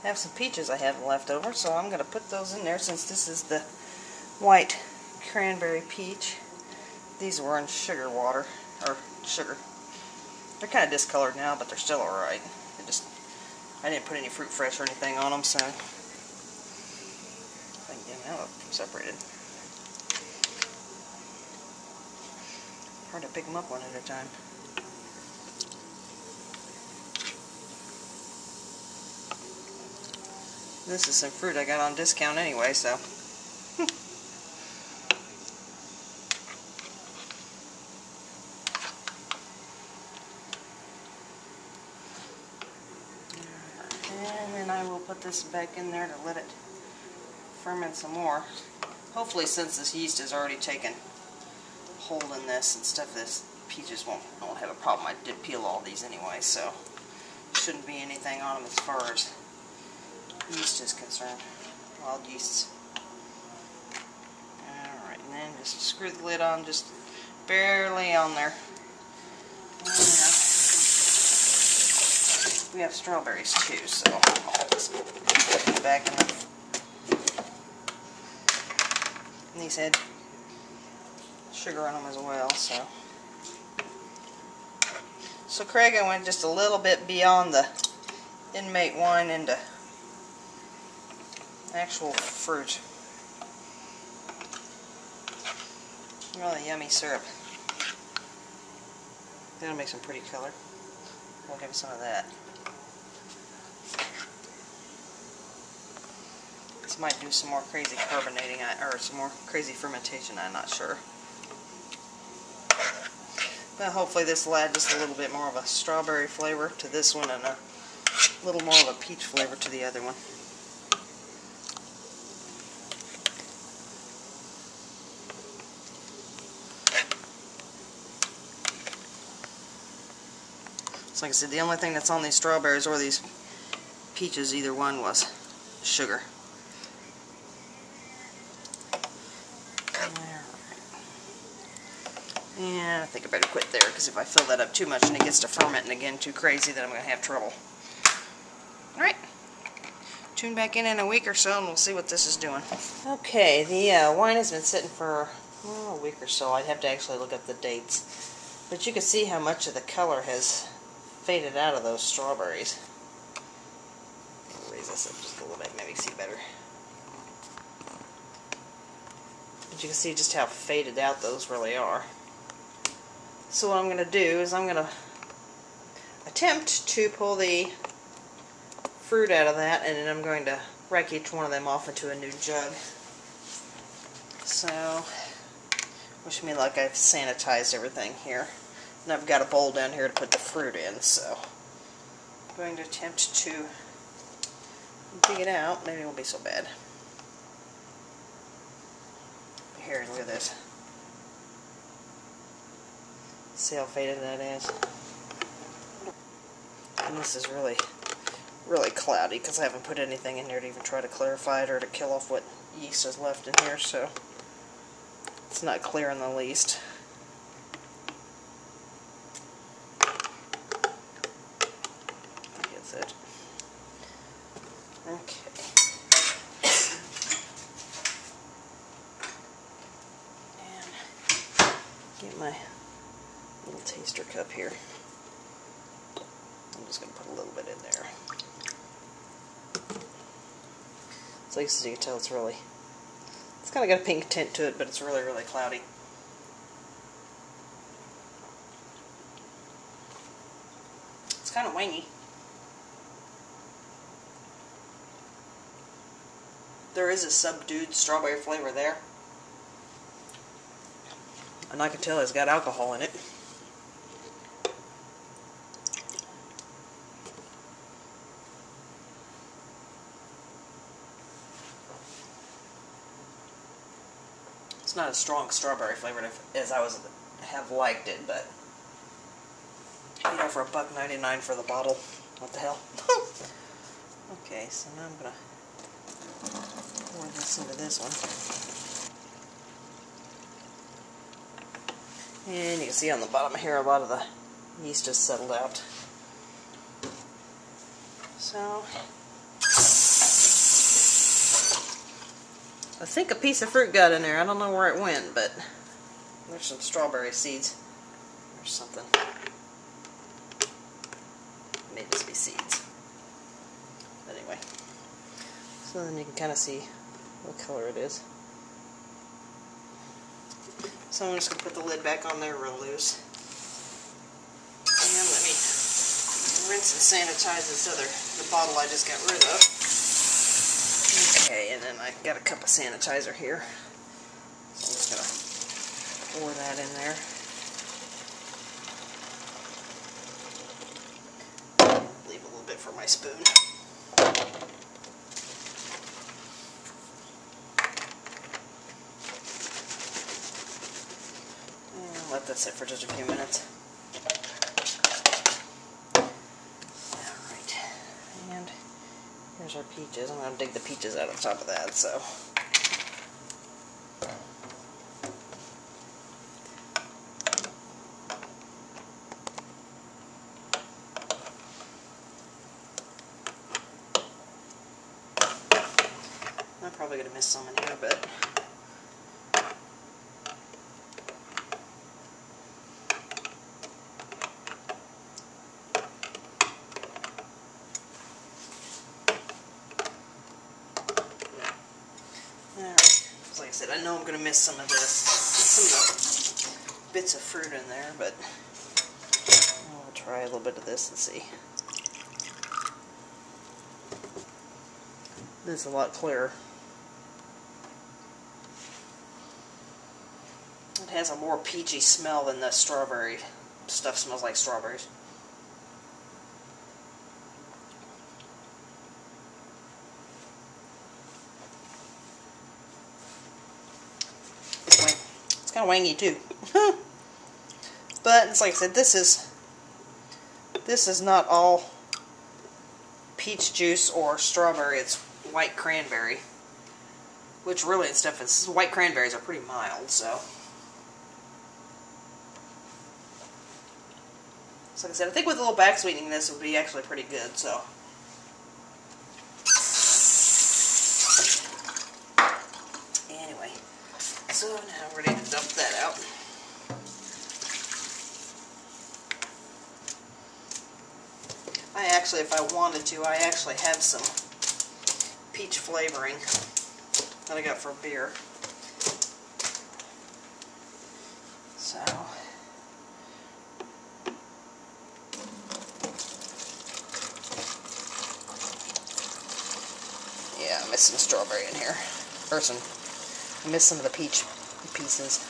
have some peaches I have left over, so I'm going to put those in there since this is the white cranberry peach. These were in sugar water, or sugar. They're kind of discolored now, but they're still alright. I didn't put any fruit fresh or anything on them, so I can get them out separated. Hard to pick them up one at a time. This is some fruit I got on discount anyway, so. And then I will put this back in there to let it ferment some more. Hopefully, since this yeast has already taken hold in this and stuff, this peaches won't have a problem. I did peel all these anyway, so shouldn't be anything on them as far as yeast is concerned. Wild yeasts. Alright, and then just screw the lid on, just barely on there. We have strawberries too, so I'll just put them back in there. And these had sugar on them as well, so. So Craig, I went just a little bit beyond the inmate wine into actual fruit. Really yummy syrup. That'll make some pretty color. We'll give it some of that. This might do some more crazy carbonating, or some more crazy fermentation, I'm not sure. But hopefully this will add just a little bit more of a strawberry flavor to this one and a little more of a peach flavor to the other one. So like I said, the only thing that's on these strawberries or these peaches, either one, was sugar. Yeah, I think I better quit there, because if I fill that up too much and it gets to fermenting again too crazy, then I'm going to have trouble. Alright, tune back in a week or so and we'll see what this is doing. Okay, the wine has been sitting for a week or so. I'd have to actually look up the dates. But you can see how much of the color has faded out of those strawberries. I'll raise this up just a little bit, maybe see better. But you can see just how faded out those really are. So what I'm going to do is I'm going to attempt to pull the fruit out of that, and then I'm going to rack each one of them off into a new jug. So, wish me luck, I've sanitized everything here. And I've got a bowl down here to put the fruit in, so I'm going to attempt to dig it out. Maybe it won't be so bad. Here, look at this. See how faded that is? And this is really, really cloudy because I haven't put anything in there to even try to clarify it or to kill off what yeast is left in here, so it's not clear in the least. That's it. Okay. Get my little taster cup here. I'm just going to put a little bit in there. So you can tell it's kind of got a pink tint to it, but it's really, really cloudy. It's kind of wangy. There is a subdued strawberry flavor there. And I can tell it's got alcohol in it. It's not as strong strawberry flavored as I have liked it, but you know, for $1.99 for the bottle, what the hell? Okay, so now I'm gonna pour this into this one. And you can see on the bottom here a lot of the yeast has settled out. So I think a piece of fruit got in there. I don't know where it went, but there's some strawberry seeds. There's something. May just be seeds. But anyway. So then you can kind of see what color it is. So I'm just going to put the lid back on there real loose. And let me rinse and sanitize the bottle I just got rid of. Okay, and then I got a cup of sanitizer here. So I'm just going to pour that in there. Leave a little bit for my spoon. And let that sit for just a few minutes. Alright, and here's our peaches. I'm going to dig the peaches out on top of that, so. I'm probably going to miss some in here, but. Like I said, I know I'm going to miss some of this, some of the bits of fruit in there, but I'll try a little bit of this and see. This is a lot clearer. It has a more peachy smell than the strawberry stuff smells like strawberries. It's kind of wangy too. But it's like I said, this is not all peach juice or strawberry. It's white cranberry, which really and stuff is white cranberries are pretty mild. So like I said, I think with a little back sweetening, this would be actually pretty good. So. So now I'm ready to dump that out. I actually, if I wanted to, I actually have some peach flavoring that I got for beer. So, yeah, I missed some strawberry in here. Or I missed some of the peach pieces.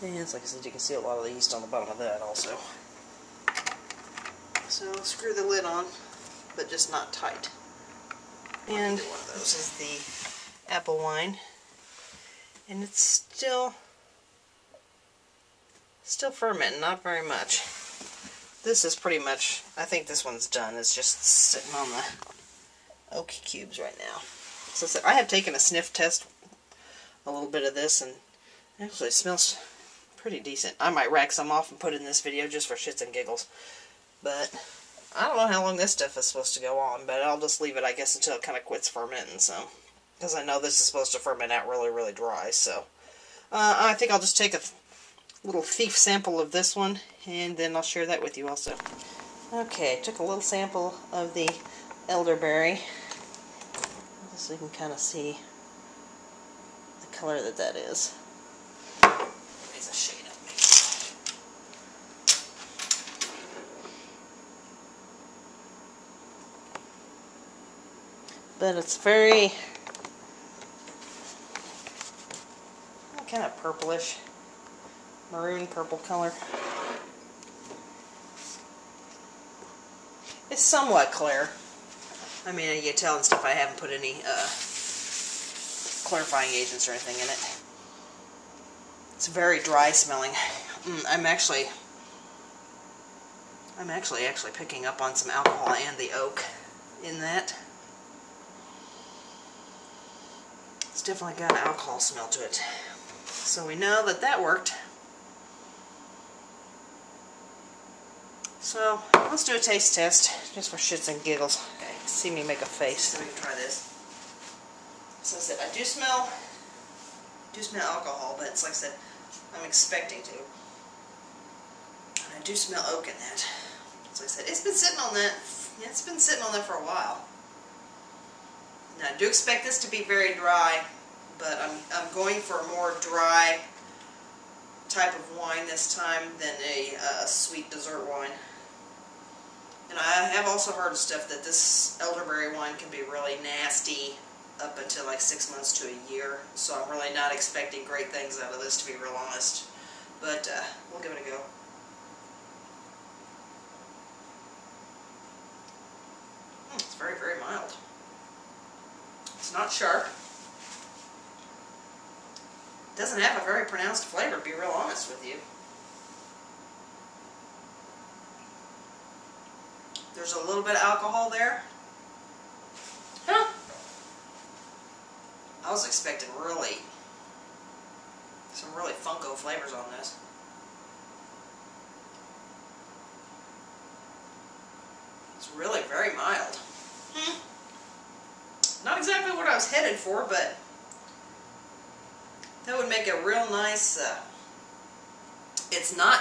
And it's like I said, you can see a lot of the yeast on the bottom of that also. So screw the lid on, but just not tight. And one of those is the Apfelwein. And it's still fermenting, not very much. This is pretty much, I think this one's done. It's just sitting on the oak cubes right now. So I have taken a sniff test, a little bit of this, and actually it smells pretty decent. I might rack some off and put it in this video just for shits and giggles. But I don't know how long this stuff is supposed to go on, but I'll just leave it, I guess, until it kind of quits fermenting, so. Because I know this is supposed to ferment out really, really dry, so. I think I'll just take a little thief sample of this one, and then I'll share that with you also. Okay, took a little sample of the elderberry, so you can kind of see the color that is. There's a shade of me. But it's very kind of purplish, maroon purple color. It's somewhat clear. I mean, you can tell and stuff I haven't put any clarifying agents or anything in it. It's very dry smelling. I'm actually picking up on some alcohol and the oak in that. It's definitely got an alcohol smell to it. So we know that that worked. So let's do a taste test, just for shits and giggles. Okay, see me make a face. So we can try this. So I said I do smell alcohol, but it's like I said, I'm expecting to. And I do smell oak in that. So I said it's been sitting on that. It's been sitting on that for a while. Now I do expect this to be very dry, but I'm going for a more dry type of wine this time than a sweet dessert wine. And I have also heard stuff that this elderberry wine can be really nasty up until like 6 months to a year. So I'm really not expecting great things out of this, to be real honest. But we'll give it a go. It's very, very mild. It's not sharp. It doesn't have a very pronounced flavor, to be real honest with you. There's a little bit of alcohol there. Huh. I was expecting some really funko flavors on this. It's really very mild. Not exactly what I was headed for, but that would make a real nice, it's not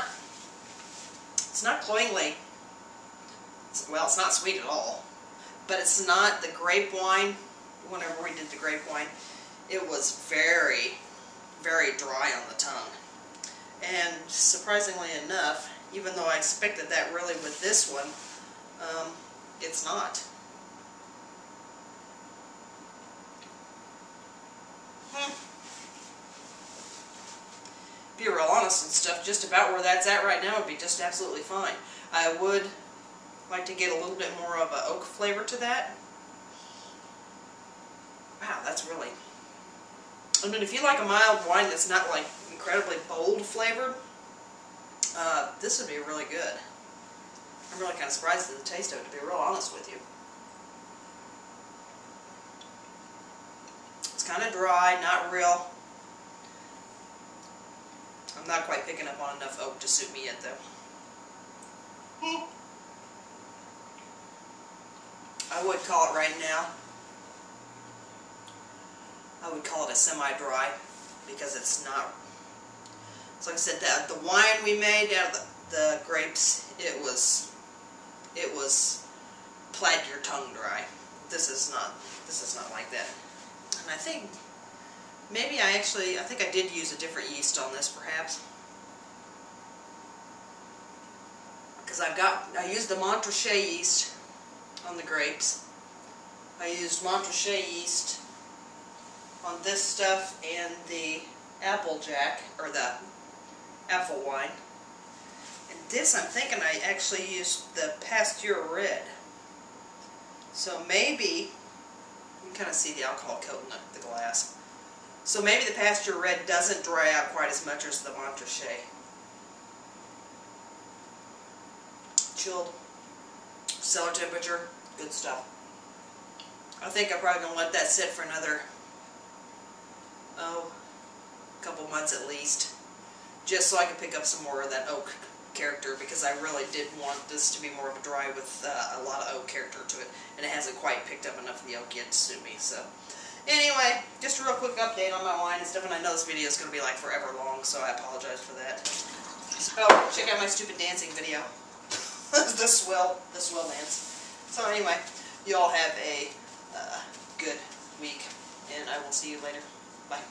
cloyingly. Well, it's not sweet at all, but it's not the grape wine. Whenever we did the grape wine, it was very, very dry on the tongue. And surprisingly enough, even though I expected that really with this one, it's not. Be real honest and stuff, just about where that's at right now would be just absolutely fine. I would like to get a little bit more of an oak flavor to that. Wow, that's really... I mean, if you like a mild wine that's not like incredibly bold flavored, this would be really good. I'm really kind of surprised at the taste of it, to be real honest with you. It's kind of dry, not real. I'm not quite picking up on enough oak to suit me yet, though. I would call it right now, I would call it a semi-dry, because it's not, so like I said, the wine we made out of the grapes, it was plaid your tongue dry. This is not like that. And I think, maybe I think I did use a different yeast on this, perhaps. Because I used the Montrachet yeast on the grapes. I used Montrachet yeast on this stuff and the Applejack, or the Apfelwein. And this, I'm thinking I actually used the Pasteur Red. So maybe, you can kind of see the alcohol coat in the glass. So maybe the Pasteur Red doesn't dry out quite as much as the Montrachet. Chilled, cellar temperature, good stuff. I think I'm probably going to let that sit for another, couple months at least, just so I can pick up some more of that oak character, because I really did want this to be more of a dry with a lot of oak character to it, and it hasn't quite picked up enough of the oak yet to suit me. So anyway, just a real quick update on my wine and stuff, and I know this video is going to be like forever long, so I apologize for that. Oh, check out my stupid dancing video. the swell dance. So anyway, you all have a good week, and I will see you later. Bye.